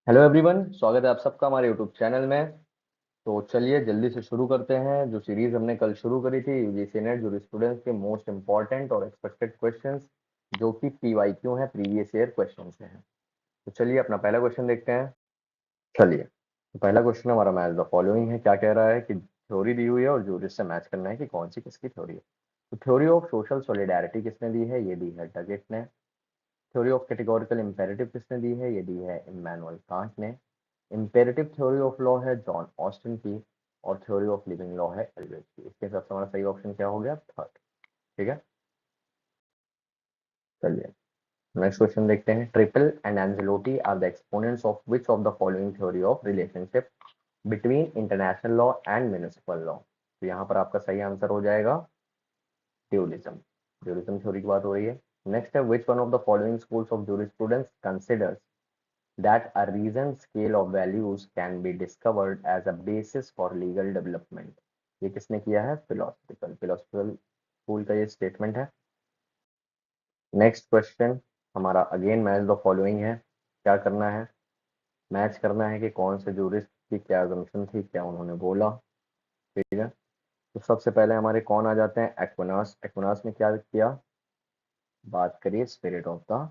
Hello everyone, स्वागत है आप सबका हमारे यूट्यूब चैनल में। तो चलिए जल्दी से शुरू करते हैं। जो सीरीज हमने कल शुरू करी थी यूजीसी नेट जूरिस्प्रूडेंस के मोस्ट इंपॉर्टेंट और एक्सपेक्टेड क्वेश्चंस, जो कि पीवाईक्यू हैं, प्रीवियस ईयर क्वेश्चंस से हैं। तो चलिए अपना पहला क्वेश्चन देखते हैं। चलिए, तो पहला क्वेश्चन हमारा मैच द फॉलोइंग है। क्या कह रहा है कि थ्योरी दी हुई है और जूरिस से मैच करना है कि कौन सी किसकी थ्योरी है। तो थ्योरी ऑफ सोशल सॉलिडारिटी किसने दी है? ये दी है डगेट ने। थ्योरी ऑफ कैटेगोरिकल इंपेरेटिव किसने दी है? ये दी है इमैनुअल कांट ने। इंपेरेटिव थ्योरी ऑफ लॉ है जॉन ऑस्टिन की। और थ्योरी ऑफ लिविंग लॉ है एल्वेज की। इसके हिसाब से हमारा सही ऑप्शन क्या हो गया? थर्ड। ठीक है, चलिए नेक्स्ट क्वेश्चन देखते हैं। Triepel and Anzilotti are the exponents of which of the following theory of relationship between international law and municipal law. तो यहाँ पर आपका सही आंसर हो जाएगा ड्यूलिज्म। ड्यूलिज्म थ्योरी की बात हो रही है। नेक्स्ट है which one of the following schools of jurisprudence considers that a reasoned scale of values can be discovered as a basis for legal development। ये किसने किया है? फिलोसफिकल स्कूल का ये स्टेटमेंट है। नेक्स्ट क्वेश्चन हमारा अगेन मैच द फॉलोइंग है। क्या करना है? मैच करना है कि कौन से जूरिस्ट की क्या अजम्पशन थी, क्या उन्होंने बोला। ठीक है, तो सबसे पहले हमारे कौन आ जाते हैं? एक्विनास। एक्विनास ने क्या किया? बात करिए spirit of the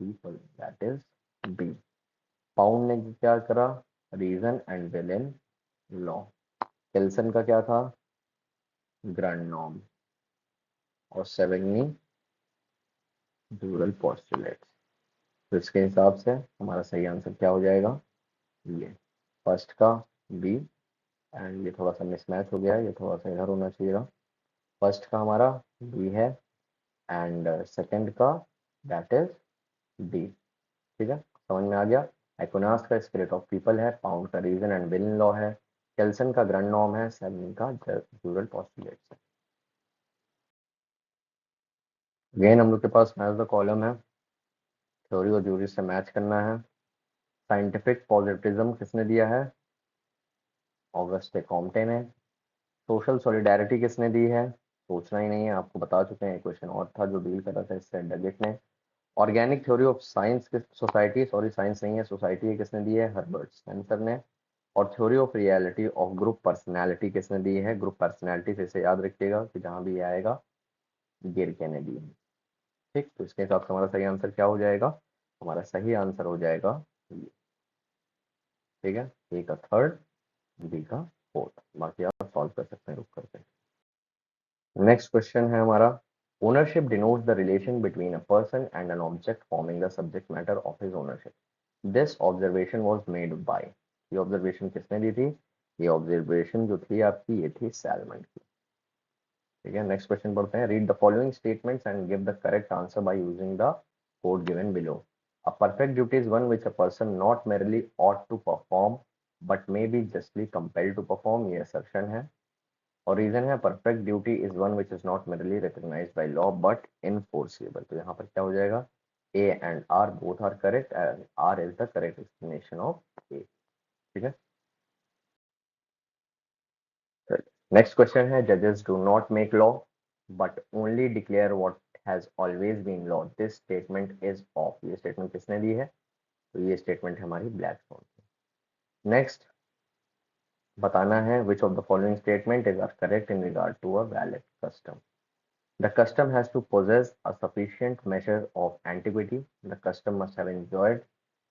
people, that is B. Pound ने क्या करा? Reason and will in law. Kelsen का क्या था? Grand norm. और सेवेगनी ड्यूरल पोस्टुलेट्स। तो इसके हिसाब से हमारा सही आंसर क्या हो जाएगा? ये फर्स्ट का बी। एंड ये थोड़ा सा मिसमैच हो गया है, ये थोड़ा सा इधर होना चाहिए था। फर्स्ट का हमारा बी है एंड सेकंड का दैट इज डी। ठीक है, समझ में आ गया। एक्विनास का स्पिरिट ऑफ पीपल है, पाउंड का reason and will in law है, केल्सन का ग्रैंड नॉर्म है, सेवेगनी का ड्यूरल पोस्टुलेट्स है। अगेन हम लोग के पास मैच द कॉलम है। थ्योरी और ज्यूरी से मैच करना है। साइंटिफिक पॉजिटिविज्म किसने दिया है? ऑगस्टे कॉम्टे ने। सोशल सॉलिडारिटी किसने दी है? सोचना ही नहीं है, आपको बता चुके हैं। क्वेश्चन और था जो डील कर रहा था इससे, डगेट ने। ऑर्गेनिक थ्योरी ऑफ साइंस किस सोसाइटी, सॉरी साइंस नहीं है सोसाइटी है, किसने दी है? हर्बर्ट स्पेंसर ने। और theory of reality of group personality किसने दी है? ग्रुप पर्सनैलिटी से इसे याद रखिएगा कि जहां भी आएगा गिरके ने दी है। ठीक, तो इसके हिसाब से हमारा सही आंसर क्या हो जाएगा? हमारा सही आंसर हो जाएगा ये। ठीक है, ए का थर्ड, बी का फोर्थ। बाकी आप सॉल्व कर सकते हैं रुक करके। नेक्स्ट क्वेश्चन है हमारा। Ownership denotes the relation between a person and an object forming the subject matter of his ownership. This observation was made by. ये ऑब्जर्वेशन किसने दी थी? ये ऑब्जर्वेशन जो थी आपकी, ये थी सैलमन की। ठीक है, नेक्स्ट क्वेश्चन पढ़ते हैं। Read the following statements and give the correct answer by using the code given below. A perfect duty is one which a person not merely ought to perform but may be justly compelled to perform। ये assertion है। और reason है perfect duty is one which is not merely recognised by law but enforceable. तो यहाँ पर क्या हो जाएगा? A and R both are correct and R is the correct explanation of A. ठीक है, नेक्स्ट क्वेश्चन है। जजेस do not make law but only declare what has always been law. This statement is of. ये statement किसने दी है? तो ये स्टेटमेंट है हमारी ब्लैकस्टोन। नेक्स्ट बताना है which of the following statement is are correct in regard to a valid custom. The custom has to possess a sufficient measure of antiquity. The custom must have enjoyed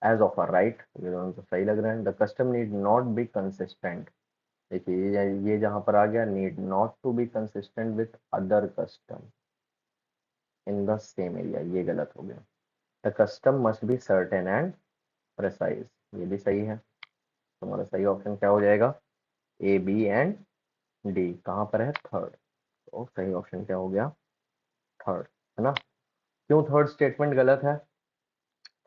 as of a right। ये दोनों तो सही लग रहे हैं। The custom need not be consistent। देखिए ये जहां पर आ गया, need not to be consistent with other custom in the same area, ये गलत हो गया। The custom must be certain and precise। ये भी सही है। तो हमारा सही ऑप्शन क्या हो जाएगा? A B and D. कहाँ पर है? थर्ड। तो सही ऑप्शन क्या हो गया? थर्ड, है ना। क्यों थर्ड स्टेटमेंट गलत है?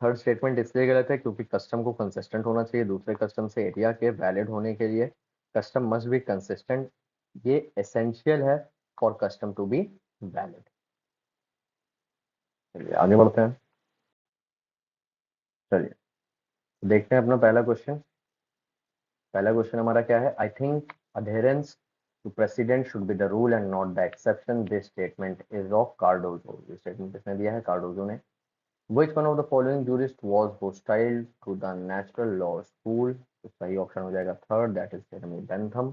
थर्ड स्टेटमेंट इसलिए गलत है क्योंकि कस्टम को कंसिस्टेंट होना चाहिए दूसरे कस्टम से। एरिया के वैलिड होने के लिए कस्टम मस्ट बी कंसिस्टेंट। ये एसेंशियल है for custom to be valid. चलिए आगे बढ़ते हैं। चलिए देखते हैं अपना पहला क्वेश्चन। पहला क्वेश्चन हमारा क्या है? I think adherence to precedent should be the rule and not the exception. This statement is of Cardozo. ये स्टेटमेंट किसने दिया है? कार्डोजो ने। Which one of the following jurist was hostile to the natural law school? तो सही option हो जाएगा third, that is Jeremy Bentham.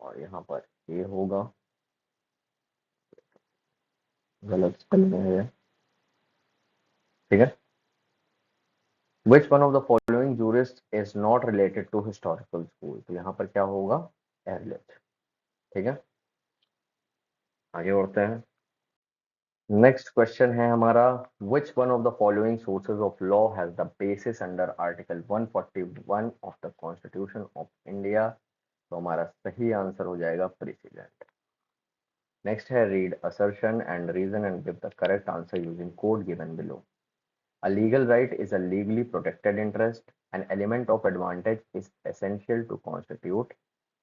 और यहाँ पर ये होगा, गलत स्पेलिंग है, ठीक है। Which one of the following jurists is not related to historical school? तो यहाँ पर क्या होगा, एरलिच, ठीक है। आगे बढ़ते हैं। नेक्स्ट क्वेश्चन है हमारा, which one of the following sources of law has the basis under article 141 of the constitution of India? तो हमारा सही आंसर हो जाएगा प्रेसिडेंट। नेक्स्ट है, read assertion and reason and give the correct answer using code given below. A legal right is a legally protected interest. An element of advantage is essential to constitute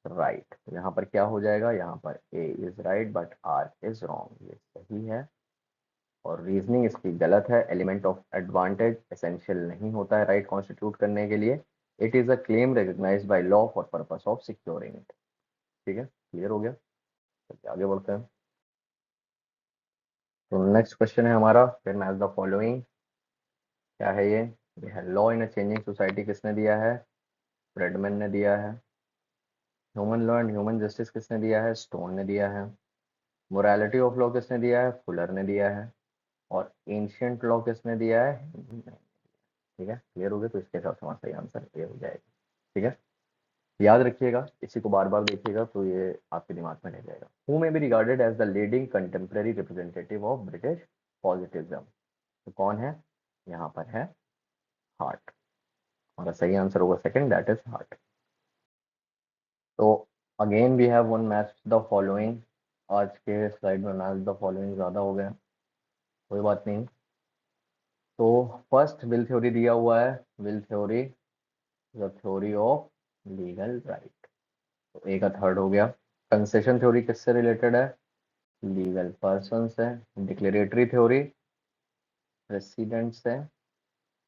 right. तो यहाँ पर क्या हो जाएगा, यहाँ पर A is right but R is wrong, ये सही है। और रीजनिंग इसकी गलत है। एलिमेंट ऑफ एडवांटेज एसेंशियल नहीं होता है राइट कॉन्स्टिट्यूट करने के लिए। It is a claim recognised by law for purpose of securing it. ठीक है, क्लियर हो गया। चलिए आगे बढ़ते हैं। तो नेक्स्ट क्वेश्चन है हमारा, फिर मैच द फॉलोइंग। क्या है ये है law in a changing society किसने दिया है, फ्रेडमैन ने दिया है। Human law and human justice किसने दिया है, स्टोन ने दिया है। मोरालिटी ऑफ लॉ किसने दिया है, फुलर ने दिया है। और एंशियंट लॉ किसने दिया है, ठीक है, क्लियर हो गया। तो इसके हिसाब से हमारा सही आंसर ये हो जाएगा। ठीक है, याद रखिएगा, इसी को बार बार देखिएगा तो ये आपके दिमाग में रह जाएगा। Who may be regarded as the leading contemporary representative of British positivism? तो कौन है, यहाँ पर है हार्ट। हमारा सही आंसर होगा सेकंड, दैट इज हार्ट। तो again we have one match the following. आज के स्लाइड में मैच द फॉलोइंग ज़्यादा हो गया, कोई बात नहीं। तो फर्स्ट विल थ्योरी दिया हुआ है, will theory the theory of legal right, तो ए का थर्ड हो गया। कंसेशन थ्योरी किससे रिलेटेड है, लीगल पर्सन से। डिक्लेरेटरी थ्योरी प्रेसिडेंट से।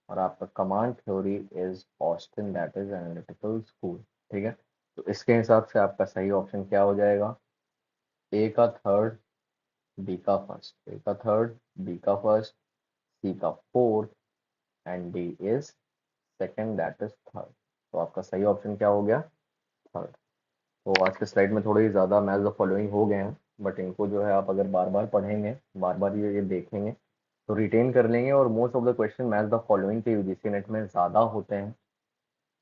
और आपका command theory is Austin, that is analytical school. ठीक है, तो इसके हिसाब से आपका सही ऑप्शन क्या हो जाएगा, ए का थर्ड, बी का फर्स्ट। ए का थर्ड, बी का फर्स्ट, सी का fourth and D is second, that is third. तो आपका सही ऑप्शन क्या हो गया, थर्ड। तो आज के स्लाइड में थोड़े ज़्यादा मैच द फॉलोइंग हो गए हैं, बट इनको जो है आप अगर बार बार पढ़ेंगे, बार बार ये देखेंगे तो रिटेन कर लेंगे। और most of the question match the following के यूजीसी नेट में ज़्यादा होते हैं,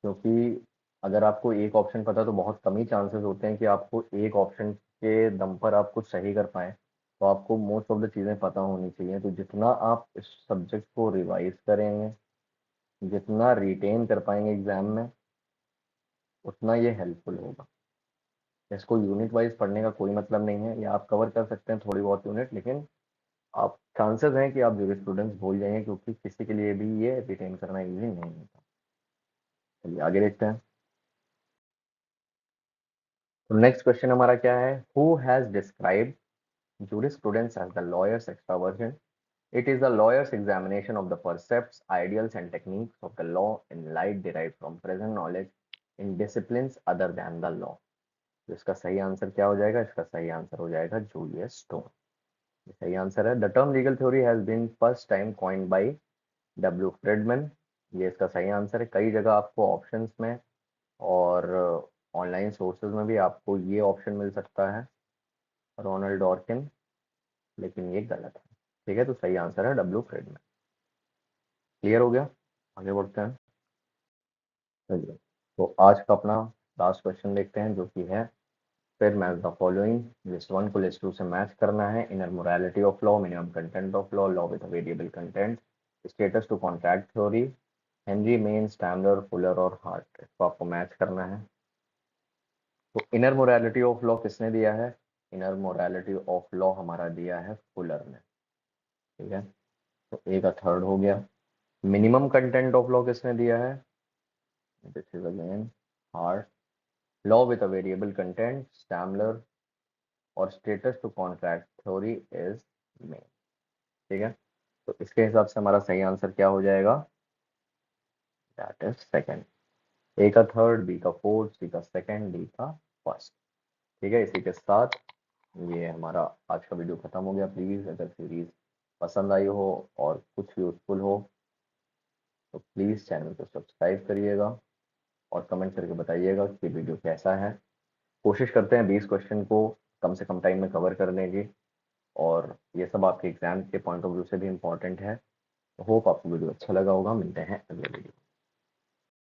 क्योंकि अगर आपको एक ऑप्शन पता है तो बहुत कम ही चांसेस होते हैं कि आपको एक ऑप्शन के दम पर आप कुछ सही कर पाएँ। तो आपको मोस्ट ऑफ द चीज़ें पता होनी चाहिए। तो जितना आप इस सब्जेक्ट को रिवाइज करेंगे, जितना रिटेन कर पाएंगे एग्जाम में, उतना ये हेल्पफुल होगा। इसको यूनिट वाइज पढ़ने का कोई मतलब नहीं है, या आप कवर कर सकते हैं थोड़ी बहुत यूनिट, लेकिन आप चांसेस हैं कि आप जूरिस्प्रूडेंस भूल जाएंगे, क्योंकि किसी के लिए भी ये रिटेन करना इजी नहीं होता। चलिए आगे देखते हैं। तो नेक्स्ट क्वेश्चन हमारा क्या है, who has described jurisprudence as the lawyer's extraversion? It is the lawyer's examination of the percepts, ideals and techniques of the law in light derived from present knowledge in disciplines other than the law. तो इसका सही answer क्या हो जाएगा, इसका सही answer हो जाएगा जूलियस स्टोन। सही आंसर है। The term legal theory has been first time coined by W Friedman, ये इसका सही आंसर है। कई जगह आपको ऑप्शंस में और ऑनलाइन सोर्सेज में भी आपको ये ऑप्शन मिल सकता है, रोनाल्ड डॉर्किन, लेकिन ये गलत है। ठीक है, तो सही आंसर है डब्ल्यू फ्रेडमैन। क्लियर हो गया, आगे बढ़ते हैं। चलिए, तो आज का अपना लास्ट क्वेश्चन देखते हैं, जो कि है फिर match the following. List one को लिस्ट टू से मैच करना है। Inner morality of law, minimum content of law, law with variable content, status to contract theory, Henry Maine, Stammler, Fuller और हार्ट। इसको आपको मैच करना है। तो इनर मोरालिटी ऑफ लॉ किसने दिया है, इनर मोरालिटी ऑफ लॉ हमारा दिया है फुलर ने। ठीक है, तो ए का थर्ड हो गया। मिनिमम कंटेंट ऑफ लॉ किसने दिया है, this is again Hart. Law with a variable content, Stammler. और status to contract theory is Maine. ठीक है, तो इसके हिसाब से हमारा सही आंसर क्या हो जाएगा, दैट इज सेकंड। ए का थर्ड, बी का फोर्थ, सी का सेकंड, डी का फर्स्ट। ठीक है, इसी के साथ ये हमारा आज का वीडियो खत्म हो गया। प्लीज अगर सीरीज पसंद आई हो और कुछ यूजफुल हो तो प्लीज़ चैनल को सब्सक्राइब करिएगा और कमेंट करके बताइएगा कि वीडियो कैसा है। कोशिश करते हैं 20 क्वेश्चन को कम से कम टाइम में कवर करने की, और ये सब आपके एग्जाम के पॉइंट ऑफ व्यू से भी इम्पोर्टेंट है। होप आपको वीडियो अच्छा लगा होगा। मिलते हैं अगले वीडियो।